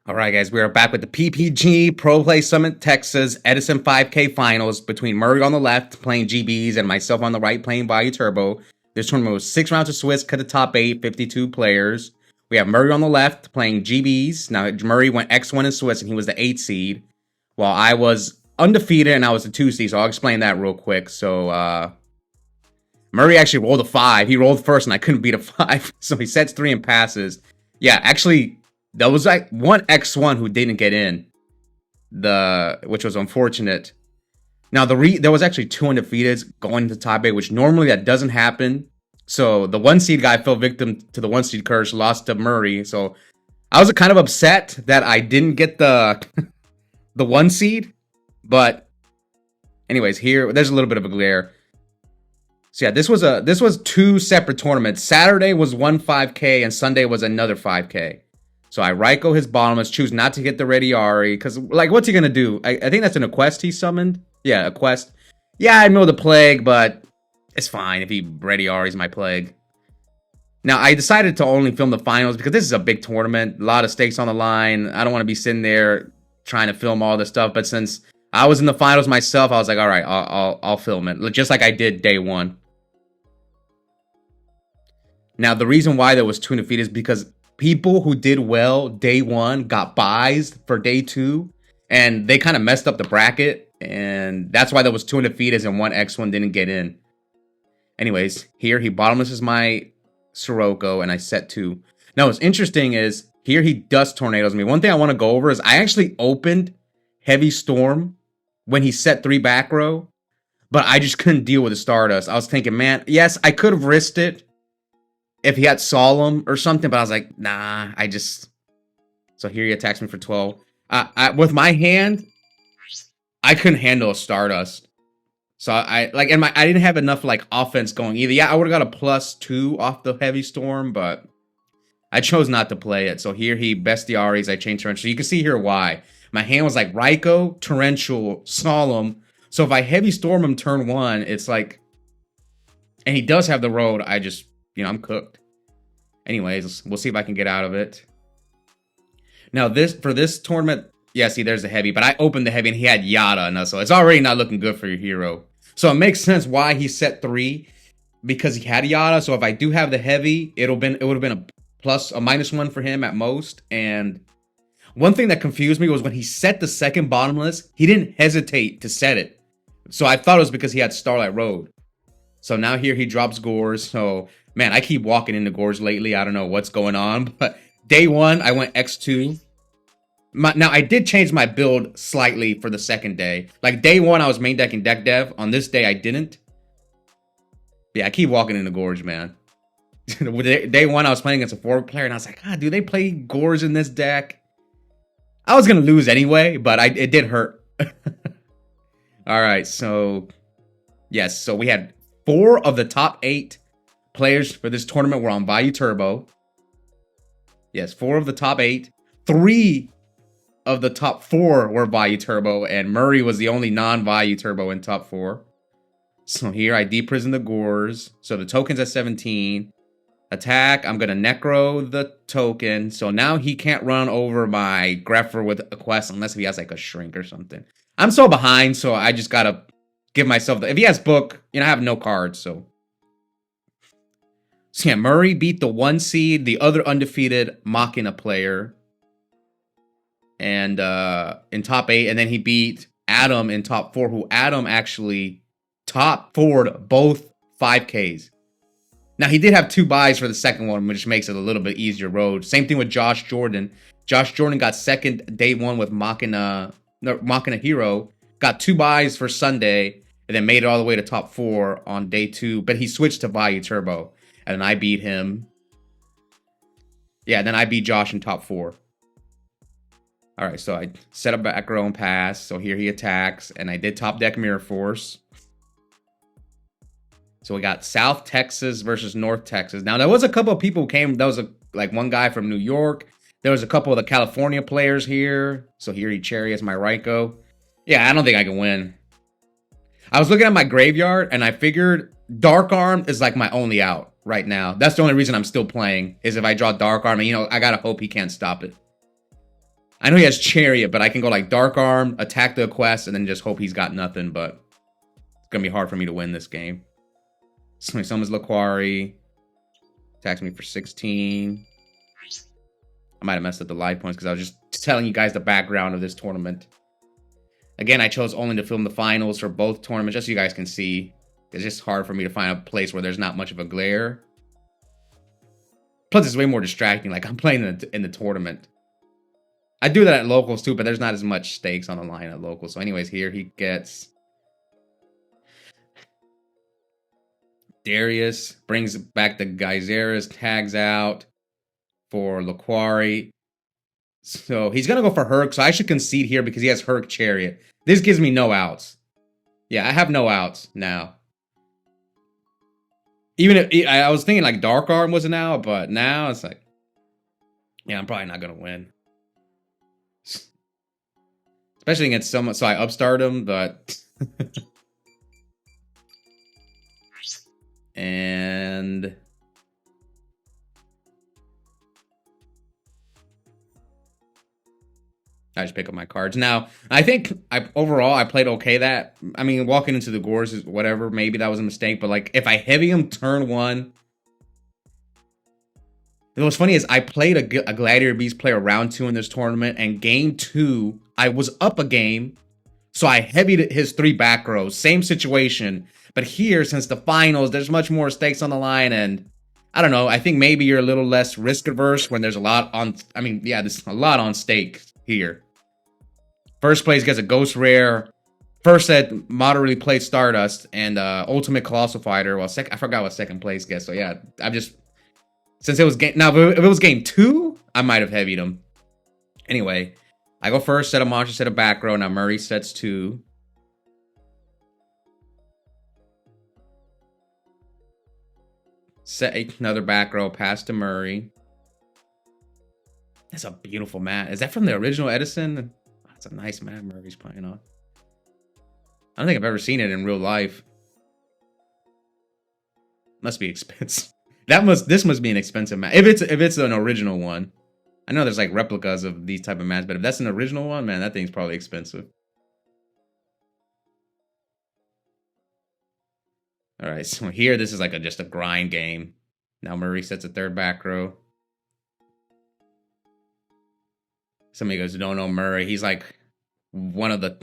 All right, guys, we are back with the PPG Pro Play Summit Texas Edison 5K Finals between Murray on the left playing GBs and myself on the right playing Vayu Turbo. This tournament was 6 rounds of Swiss, cut the top 8, 52 players. We have Murray on the left playing GBs. Now, Murray went X1 in Swiss and he was the 8 seed, while I was undefeated and I was the 2 seed, so I'll explain that real quick. So, Murray actually rolled a 5. He rolled first and I couldn't beat a 5, so he sets 3 and passes. Yeah, actually, there was like one X1 who didn't get in, which was unfortunate. Now there was actually 2 undefeateds going to top 8, which normally that doesn't happen. So the 1 seed guy fell victim to the 1 seed curse, lost to Murray. So I was kind of upset that I didn't get the the 1 seed. But anyways, here there's a little bit of a glare. So yeah, this was 2 separate tournaments. Saturday was one 5K and Sunday was another 5K. So I Raiko his bottomless, choose not to get the Rediari, because, like, what's he going to do? I think that's an quest he summoned. Yeah, a quest. Yeah, I know the Plague, but it's fine if he Rediari's my Plague. Now, I decided to only film the finals because this is a big tournament. A lot of stakes on the line. I don't want to be sitting there trying to film all this stuff, but since I was in the finals myself, I was like, all right, I'll film it, just like I did day 1. Now, the reason why there was 2 defeat is because people who did well day 1 got buys for day 2, and they kind of messed up the bracket, and that's why there was 2 undefeateds and 1 X1 didn't get in. Anyways, here he bottomlesses my Sirocco, and I set 2. Now, what's interesting is here he dust tornadoes me. One thing I want to go over is I actually opened Heavy Storm when he set 3 back row, but I just couldn't deal with the Stardust. I was thinking, man, yes, I could have risked it if he had Solemn or something, but I was like, nah, So here he attacks me for 12. With my hand, I couldn't handle a Stardust. So I didn't have enough like offense going either. Yeah, I would have got a +2 off the Heavy Storm, but I chose not to play it. So here he Bestiaries, I changed Torrential. You can see here why. My hand was like Raiko, Torrential, Solemn. So if I Heavy Storm him turn 1, it's like, and he does have the road, I'm cooked. Anyways, we'll see if I can get out of it. Now, for this tournament, yeah, see, there's the heavy, but I opened the heavy and he had Yada, and so it's already not looking good for your hero. So it makes sense why he set 3, because he had Yada. So if I do have the heavy, it would have been a -1 for him at most. And one thing that confused me was when he set the second bottomless, he didn't hesitate to set it. So I thought it was because he had Starlight Road. So now here he drops Gores. So, man, I keep walking into Gores lately. I don't know what's going on. But day 1, I went X2. Now, I did change my build slightly for the second day. Like, day 1, I was main decking Deck Dev. On this day, I didn't. Yeah, I keep walking into Gores, man. Day 1, I was playing against a forward player, and I was like, do they play Gores in this deck? I was going to lose anyway, but it did hurt. All right, so, yes, so we had 4 of the top 8 players for this tournament were on Vayu Turbo. Yes, 4 of the top 8. 3 of the top 4 were Vayu Turbo, and Murray was the only non-Vayu Turbo in top 4. So here I deprison the Gores. So the token's at 17. Attack, I'm going to Necro the token. So now he can't run over my Greffer with a quest unless if he has like a Shrink or something. I'm so behind, so I just got to give myself if he has book, I have no cards, so yeah, Murray beat the 1 seed, the other undefeated Machina player, and in top 8, and then he beat Adam in top 4, who Adam actually top 4'd both 5Ks. Now he did have 2 buys for the second one, which makes it a little bit easier road. Same thing with Josh Jordan. Josh Jordan got second day 1 with Machina Hero, got 2 buys for Sunday, and then made it all the way to top 4 on day 2. But he switched to Vayu Turbo, and then I beat him. Yeah, then I beat Josh in top 4. All right, so I set up back row and pass. So here he attacks, and I did top deck Mirror Force. So we got South Texas versus North Texas. Now, there was a couple of people who came. There was like one guy from New York. There was a couple of the California players here. So here he Cherry as my Raiko. Yeah, I don't think I can win. I was looking at my graveyard, and I figured Dark Arm is like my only out right now. That's the only reason I'm still playing, is if I draw Dark Arm, and, I gotta hope he can't stop it. I know he has Chariot, but I can go like Dark Arm, attack the quest, and then just hope he's got nothing. But it's gonna be hard for me to win this game. So he summons Laquari, attacks me for 16. I might have messed up the life points because I was just telling you guys the background of this tournament. Again, I chose only to film the finals for both tournaments, just so you guys can see. It's just hard for me to find a place where there's not much of a glare. Plus, it's way more distracting. Like, I'm playing in the tournament. I do that at locals, too, but there's not as much stakes on the line at locals. So anyways, here he gets Darius, brings back the Geyseras, tags out for Laquari. So he's going to go for Herc, so I should concede here because he has Herc Chariot. This gives me no outs. Yeah, I have no outs now. Even if I was thinking like Dark Arm was an out, but now it's like, yeah, I'm probably not going to win. Especially against someone, so I upstart him, but... and... I just pick up my cards. Now, I think overall I played okay that. I mean, walking into the Gores is whatever. Maybe that was a mistake. But, like, if I heavy him turn 1... What's funny is I played a Gladiator Beast player round 2 in this tournament. And game 2, I was up a game. So I heavied his 3 back rows. Same situation. But here, since the finals, there's much more stakes on the line. And I don't know. I think maybe you're a little less risk averse when there's a lot on... I mean, yeah, there's a lot on stake here. First place gets a Ghost Rare. First set, moderately played Stardust. And Ultimate Colossal Fighter. Well, I forgot what second place gets. So yeah, I'm just... Since it was game... Now, if it was game 2, I might have heavied him. Anyway, I go first, set a monster, set a back row. Now Murray sets 2. Set another back row, pass to Murray. That's a beautiful mat. Is that from the original Edison? That's a nice mat Murray's playing on. I don't think I've ever seen it in real life. Must be expensive. This must be an expensive mat. If it's an original one. I know there's like replicas of these type of mats, but if that's an original one, man, that thing's probably expensive. All right, so here this is like just a grind game. Now Murray sets a third back row. Somebody goes, don't know Murray. He's like one of the...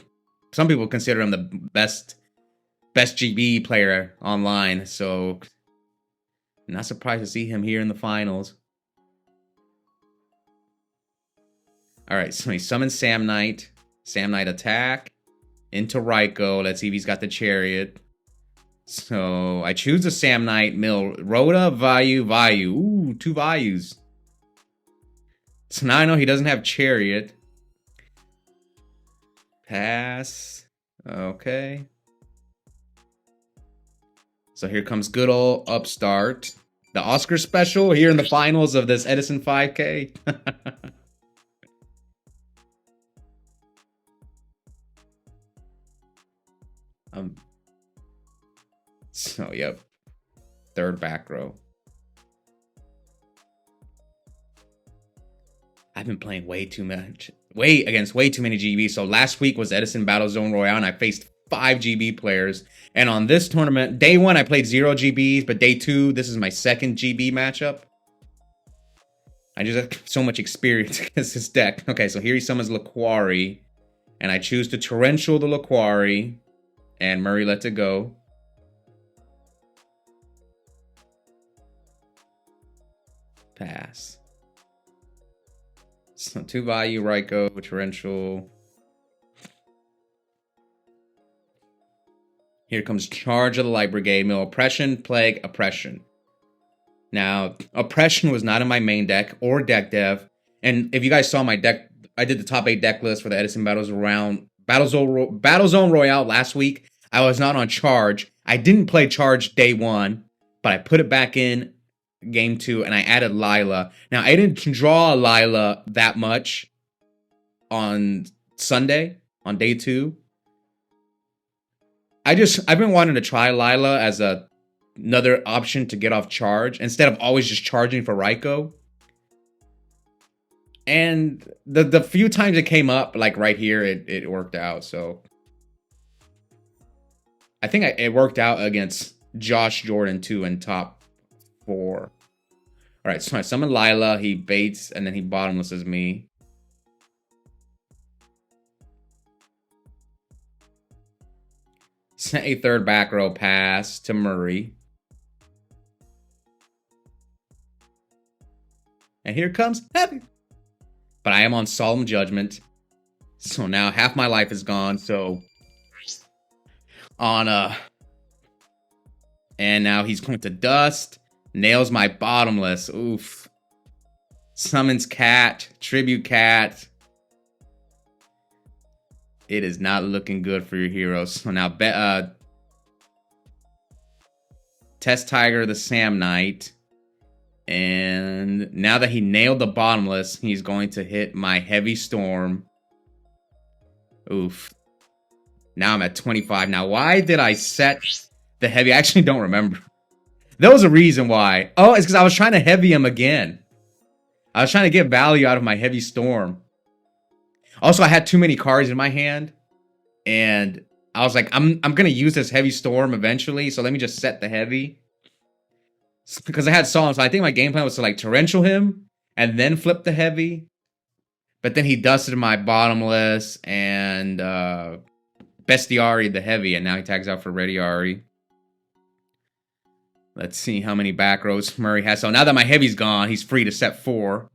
Some people consider him the best GB player online. So, not surprised to see him here in the finals. All right, so he summons Sam Knight. Sam Knight attack into Raikou. Let's see if he's got the Chariot. So, I choose the Sam Knight. Mill Rhoda, Vayu. Ooh, 2 Vayus. So now I know he doesn't have Chariot. Pass. Okay. So here comes good old Upstart. The Oscar special here in the finals of this Edison 5K. So, yep. Third back row. I've been playing way too much. Against way too many GB. So last week was Edison Battle Zone Royale, and I faced 5 GB players. And on this tournament, day 1 I played 0 GBs, but day 2, this is my 2nd GB matchup. I just have so much experience against this deck. Okay, so here he summons Laquari, and I choose to Torrential the Laquari, and Murray lets it go. Pass. So 2 Vayu, Raikou, Torrential. Here comes Charge of the Light Brigade. Mill Oppression, Plague, Oppression. Now, Oppression was not in my main deck or deck dev. And if you guys saw my deck, I did the top 8 deck list for the Edison Battle Zone Royale last week. I was not on Charge. I didn't play Charge day 1, but I put it back in game 2, and I added Lila. Now, I didn't draw Lila that much on Sunday, on day 2. I've been wanting to try Lila as another option to get off Charge, instead of always just charging for Raikou. And the few times it came up, like right here, it worked out. So I think it worked out against Josh Jordan too in top 4. All right, so I summon Lila. He baits and then he bottomlesses me. Sent a third back row pass to Murray. And here comes Heavy. But I am on Solemn Judgment. So now half my life is gone. So on and now he's going to Dust. Nails my bottomless. Oof. Summons Cat. Tribute Cat. It is not looking good for your heroes. So now Test Tiger the Sam Knight. And now that he nailed the bottomless, he's going to hit my Heavy Storm. Oof. Now I'm at 25. Now, why did I set the Heavy? I actually don't remember. There was a reason why. Oh, it's because I was trying to Heavy him again. I was trying to get value out of my Heavy Storm. Also, I had too many cards in my hand. And I was like, I'm going to use this Heavy Storm eventually. So let me just set the Heavy. Because I had Solemn, so I think my game plan was to like torrential him and then flip the Heavy. But then he dusted my bottomless and Bestiari the Heavy, and now he tags out for Rediari. Let's see how many back rows Murray has. So now that my Heavy's gone, he's free to set 4.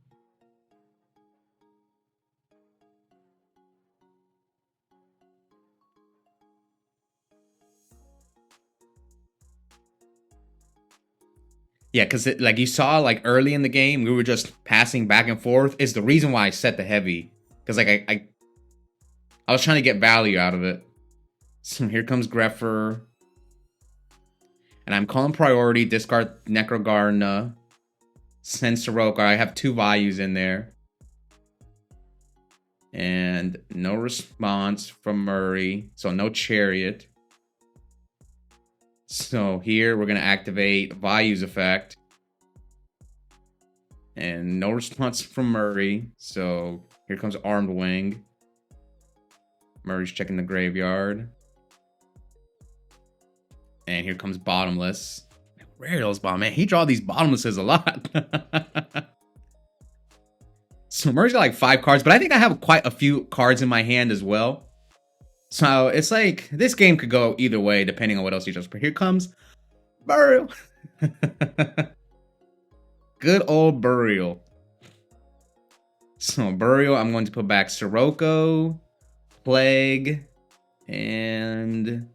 Yeah, because like you saw, like early in the game, we were just passing back and forth. Is the reason why I set the Heavy, because like I was trying to get value out of it. So here comes Greffer, and I'm calling priority. Discard Necrogarna, send Soroka. I have 2 Vayus in there, and no response from Murray. So no Chariot. So here we're going to activate Vayu's effect. And no response from Murray. So here comes Armed Wing. Murray's checking the graveyard. And here comes Bottomless. Rare those bottom, man. He draw these bottomlesses a lot. So Murray's got like 5 cards, but I think I have quite a few cards in my hand as well. So it's like this game could go either way depending on what else he does. But here comes Burial. Good old Burial. So Burial, I'm going to put back Sirocco, Plague, and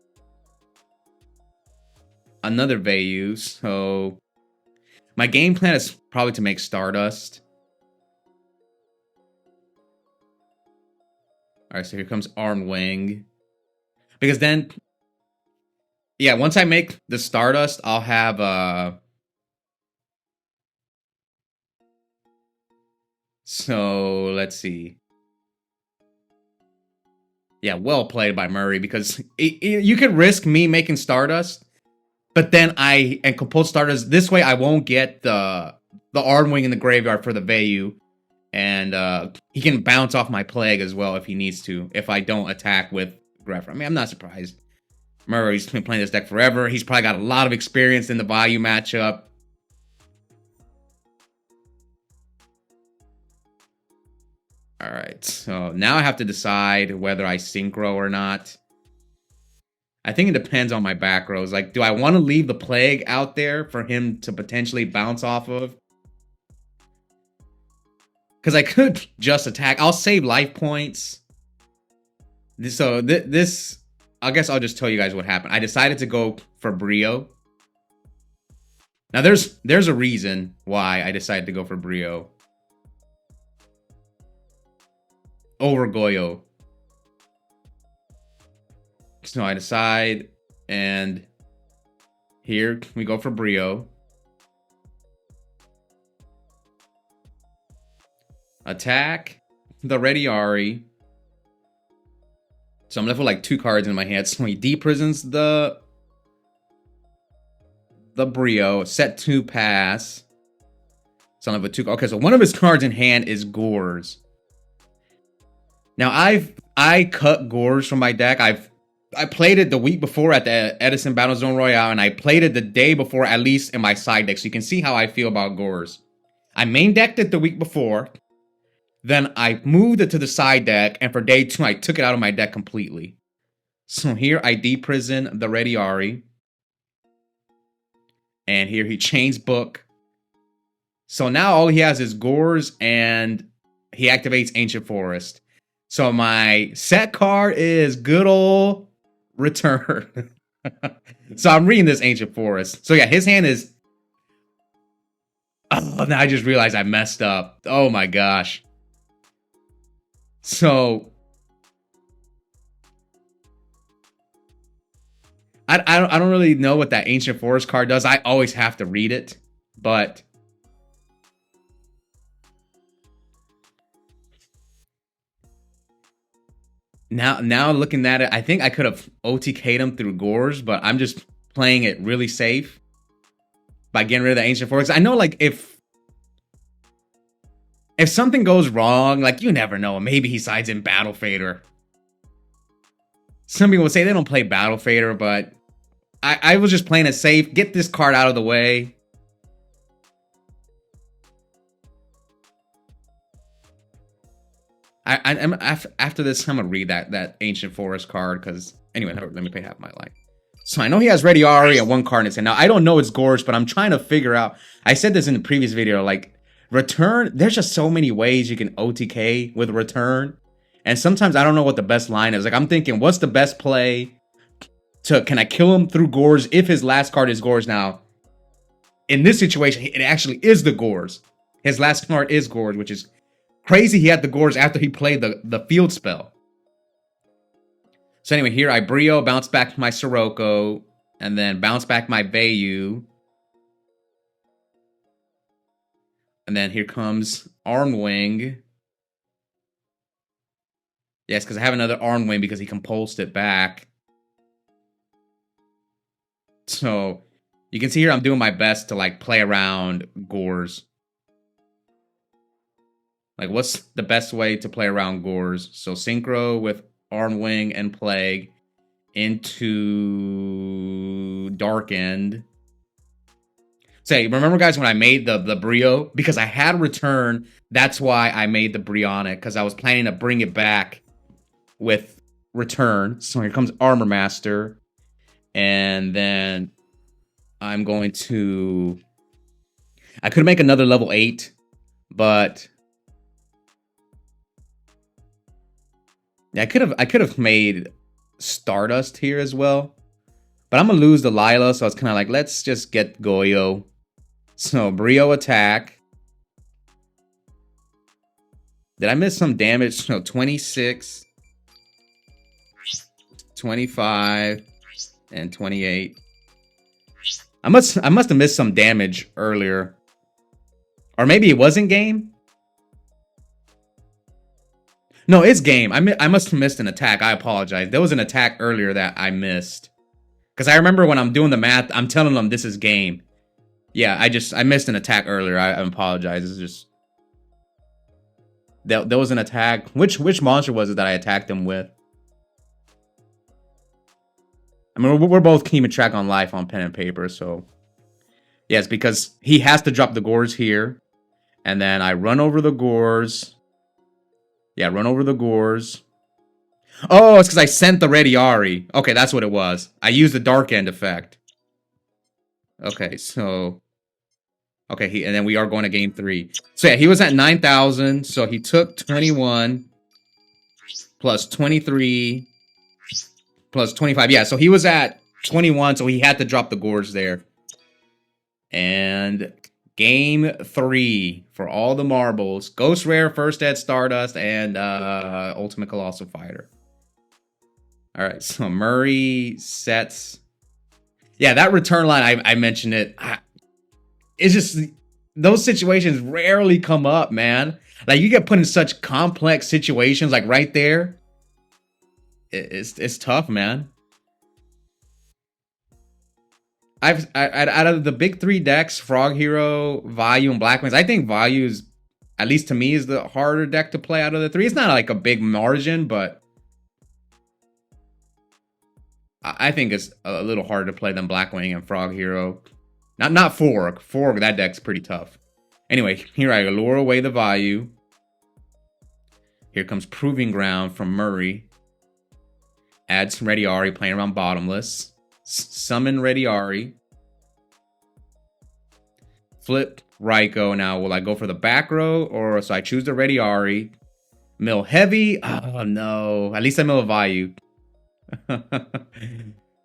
another Vayu. So my game plan is probably to make Stardust. Alright, so here comes Armed Wing. Because then, yeah, once I make the Stardust, I'll have so let's see. Yeah, well played by Murray, because you could risk me making Stardust, but then I compose Stardust. This way I won't get the Armed Wing in the graveyard for the Vayu. And he can bounce off my Plague as well if he needs to, if I don't attack with Greffer. I mean, I'm not surprised. Murray's been playing this deck forever. He's probably got a lot of experience in the Vayu matchup. Alright, so now I have to decide whether I Synchro or not. I think it depends on my back rows. Like, do I want to leave the Plague out there for him to potentially bounce off of? Because I could just attack. I'll save life points. So this, I guess I'll just tell you guys what happened. I decided to go for Brio. Now there's a reason why I decided to go for Brio over Goyo. So I decide, and here we go for Brio. Attack the Rediari. So I'm left with like 2 cards in my hand. So he de-prisons the Brio. Set 2 pass. Son of a two. Okay, so one of his cards in hand is Gores. Now I cut Gores from my deck. I played it the week before at the Edison Battle Zone Royale, and I played it the day before, at least in my side deck. So you can see how I feel about Gores. I main decked it the week before. Then I moved it to the side deck, and for day 2, I took it out of my deck completely. So here I deprison the Rediari. And here he chains Book. So now all he has is Gores, and he activates Ancient Forest. So my set card is good old Return. So I'm reading this Ancient Forest. So yeah, his hand is... Oh, now I just realized I messed up. Oh my gosh. So... I don't really know what that Ancient Forest card does. I always have to read it. But... Now looking at it, I think I could have OTK'd him through Gores, but I'm just playing it really safe by getting rid of the Ancient Forest. I know, like, if something goes wrong, like, you never know. Maybe he sides in Battle Fader. Some people would say they don't play Battle Fader, but I was just playing it safe. Get this card out of the way. I'm after this, I'm gonna read that Ancient Forest card, because anyway, let me pay half my life. So I know he has Rediari and one card in his hand. Now I don't know it's Gores, but I'm trying to figure out. I said this in the previous video, like Return. There's just so many ways you can OTK with Return, and sometimes I don't know what the best line is. Like I'm thinking, what's the best play? Can I kill him through Gores if his last card is Gores? Now, in this situation, it actually is the Gores. His last card is Gores, which is crazy. He had the Gores after he played the field spell. So anyway, here I Brio, bounce back my Sirocco, and then bounce back my Vayu. And then here comes Armed Wing. Yes, because I have another Armed Wing because he compulsed it back. So you can see here I'm doing my best to like play around Gores. Like, what's the best way to play around Gores? So Synchro with Armed Wing and Plague into Dark End. Say, remember guys when I made the Brio? Because I had Return, that's why I made the Brionic, because I was planning to bring it back with Return. So here comes Armor Master. And then I'm going to... I could make another level 8, but... Yeah, I could have made Stardust here as well. But I'm going to lose the Lila, so it's kind of like, let's just get Goyo. So, Brio attack. Did I miss some damage? No, 26, 25, and 28. I must have missed some damage earlier. Or maybe it wasn't game? No, it's game. I must have missed an attack. I apologize. There was an attack earlier that I missed. Because I remember when I'm doing the math, I'm telling them this is game. Yeah, I missed an attack earlier. I apologize. It's just... There was an attack. Which monster was it that I attacked him with? I mean, we're both keeping track on life on pen and paper, so... Yes, because he has to drop the Gores here. And then I run over the Gores. Yeah, run over the Gores. Oh, it's because I sent the Rediari. Okay, that's what it was. I used the Dark End effect. Okay, so... Okay, and then we are going to game 3. So yeah, he was at 9,000, so he took 21 plus 23 plus 25. Yeah, so he was at 21, so he had to drop the Gores there. And game 3 for all the marbles. Ghost Rare, First Ed, Stardust, and Ultimate Colossal Fighter. All right, so Murray sets... Yeah, that return line, I mentioned it. It's just... Those situations rarely come up, man. Like, you get put in such complex situations, like right there. It's tough, man. Out of the big three decks, Frog Hero, Vayu, and Black Wings, I think Vayu's, at least to me, is the harder deck to play out of the three. It's not like a big margin, but I think it's a little harder to play than Blackwing and Frog Hero. Not Fork. Fork, that deck's pretty tough. Anyway, here I lure away the Vayu. Here comes Proving Ground from Murray. Add some Ready Ari, playing around bottomless. Summon Ready Ari. Flip Raikou. Now, will I go for the back row? Or so I choose the Ready Ari. Mill Heavy. Oh, no. At least I mill a Vayu.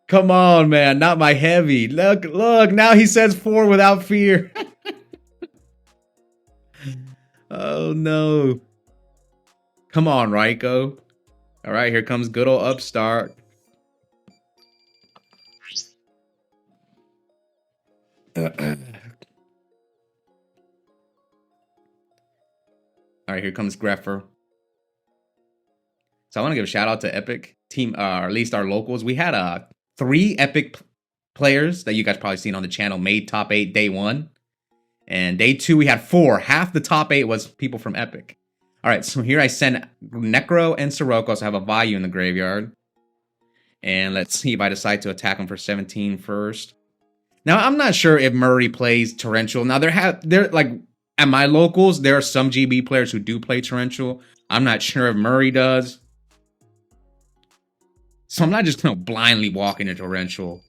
Come on, man. Not my Heavy. Look. Now he says 4 without fear. Oh, no. Come on, Raikou. All right, here comes good old Upstart. All right, here comes Greffer. So I want to give a shout out to Epic team, or at least our locals. We had 3 Epic players that you guys probably seen on the channel made top 8 day 1. And day 2, we had 4. Half the top 8 was people from Epic. All right, so here I send Necro and Sirocco, so I have a Vayu in the graveyard. And let's see if I decide to attack him for 17 first. Now, I'm not sure if Murray plays Torrential. Now, there like at my locals, there are some GB players who do play Torrential. I'm not sure if Murray does. So I'm not just gonna blindly walk into Torrential.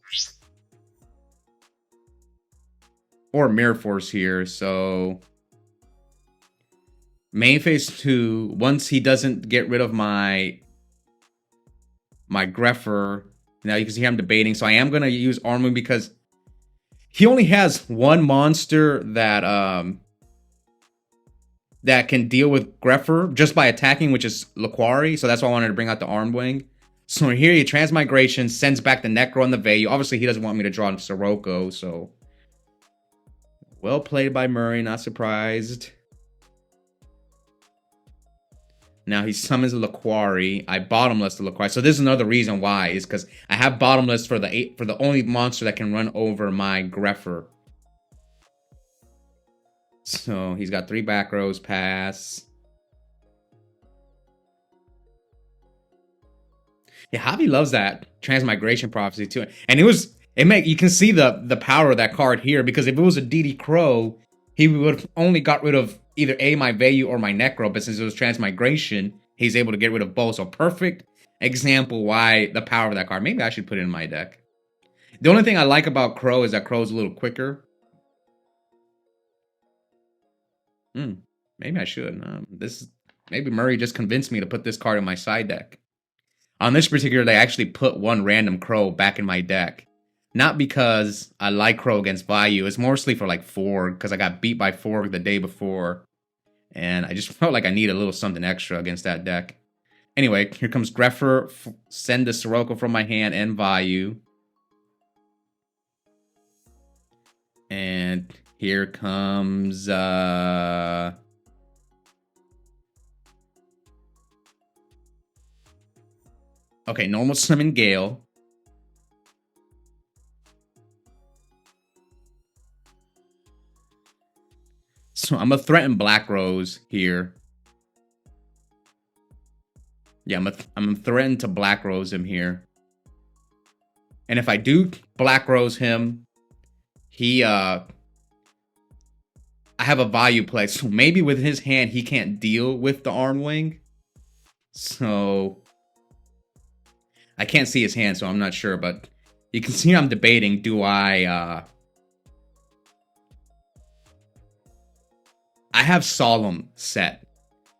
Or Mirror Force here, so main phase 2, once he doesn't get rid of my Greffer, now you can see I'm debating, so I am going to use Armwing because he only has one monster that that can deal with Greffer just by attacking, which is Laquari, so that's why I wanted to bring out the Armwing. So here he Transmigration, sends back the Necro and the Vayu. Obviously, he doesn't want me to draw Sirocco, so well played by Murray, not surprised. Now he summons the Laquari. I bottomless the Laquari. So this is another reason why, is because I have bottomless for the only monster that can run over my Greffer. So he's got 3 back rows pass. Yeah, Javi loves that Transmigration Prophecy too. And you can see the power of that card here, because if it was a DD Crow, he would have only got rid of either my Vayu or my Necro, but since it was Transmigration, he's able to get rid of both. So perfect example why the power of that card. Maybe I should put it in my deck. The only thing I like about Crow is that Crow's a little quicker. Maybe I should. Maybe Murray just convinced me to put this card in my side deck. On this particular day, I actually put 1 random Crow back in my deck. Not because I like Crow against Vayu. It's mostly for like Forg, because I got beat by Forg the day before. And I just felt like I need a little something extra against that deck. Anyway, here comes Greffer. Send the Sirocco from my hand and Vayu. And here comes... Okay, normal summon Gale. So I'm going to threaten Black Rose here. Yeah, I'm threatened to Black Rose him here. And if I do Black Rose him, I have a Vayu play. So maybe with his hand, he can't deal with the Armwing. So I can't see his hand, so I'm not sure. But you can see I'm debating, do I have Solemn set.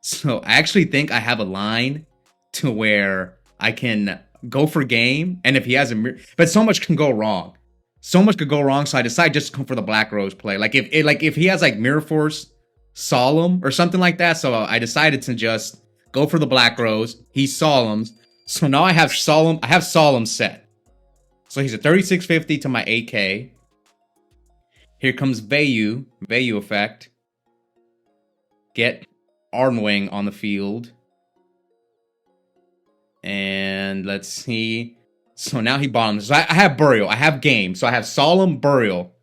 So I actually think I have a line to where I can go for game. And if he has but so much can go wrong. So much could go wrong. So I decide just to come for the Black Rose play. Like if he has like Mirror Force Solemn or something like that. So I decided to just go for the Black Rose. He Solemns. So now I have Solemn set. So he's a 3650 to my 8K. Here comes Vayu effect. Get Armwing on the field. And let's see. So now he bottoms. So I have Burial. I have Game. So I have Solemn, Burial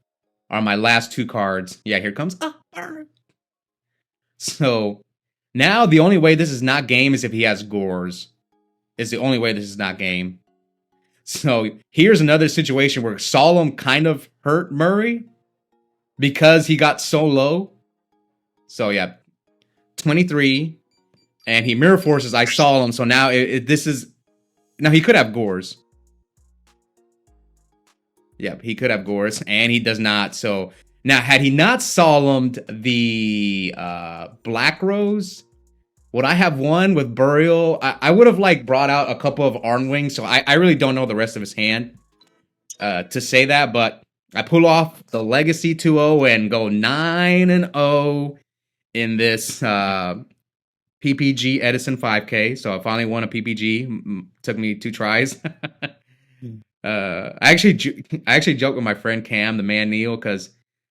are my last two cards. Yeah, here comes Burial. So now the only way this is not Game is if he has Gores. It's the only way this is not Game. So here's another situation where Solemn kind of hurt Murray because he got so low. So yeah, 23. And he Mirror Forces I Solemn. So now this is... Now he could have Gores. Yep, he could have Gores, and he does not. So now, had he not solemned the Black Rose, would I have won with Burial? I would have like brought out a couple of Arm Wings, so I really don't know the rest of his hand to say that, but I pull off the Legacy 2-0 and go 9-0 in this PPG Edison 5K. So I finally won a PPG. Took me 2 tries. I actually joked with my friend Cam, the man Neil, because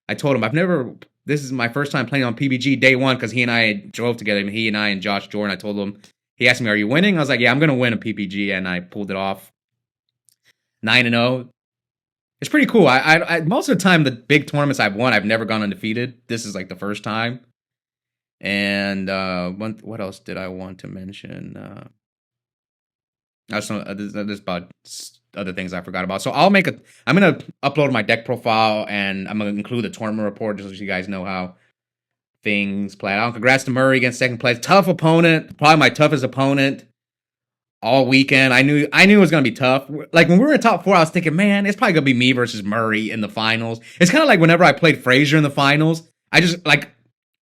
I told him this is my first time playing on PBG day one, because he and I drove together. He and I and Josh Jordan. I told him, he asked me, "Are you winning?" I was like, "Yeah, I'm gonna win a PPG," and I pulled it off. 9-0. It's pretty cool. I most of the time the big tournaments I've won, I've never gone undefeated. This is like the first time. And what else did I want to mention? There's about other things I forgot about. So I'm gonna upload my deck profile, and I'm gonna include the tournament report just so you guys know how things played out. Congrats to Murray against second place. Tough opponent, probably my toughest opponent all weekend. I knew it was gonna be tough. Like when we were in top 4, I was thinking, man, it's probably gonna be me versus Murray in the finals. It's kind of like whenever I played Frazier in the finals, I just like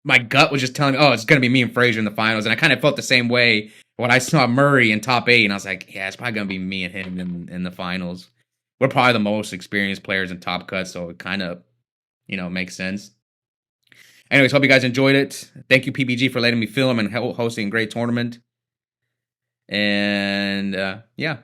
my gut was just telling me, oh, it's gonna be me and Frazier in the finals, and I kind of felt the same way when I saw Murray in top 8, and I was like, yeah, it's probably going to be me and him in the finals. We're probably the most experienced players in Top Cut, so it kind of, makes sense. Anyways, hope you guys enjoyed it. Thank you, PPG, for letting me film and hosting a great tournament. And, yeah.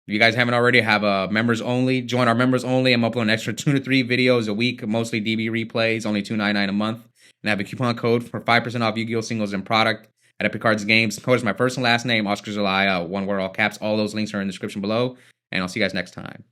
If you guys haven't already, have a members only. Join our members only. I'm uploading an extra 2 to 3 videos a week, mostly DB replays, only $2.99 a month. And I have a coupon code for 5% off Yu-Gi-Oh! Singles and product at Epic Cards Games. Code is my first and last name, Oscar Zelaya, one word, all caps. All those links are in the description below. And I'll see you guys next time.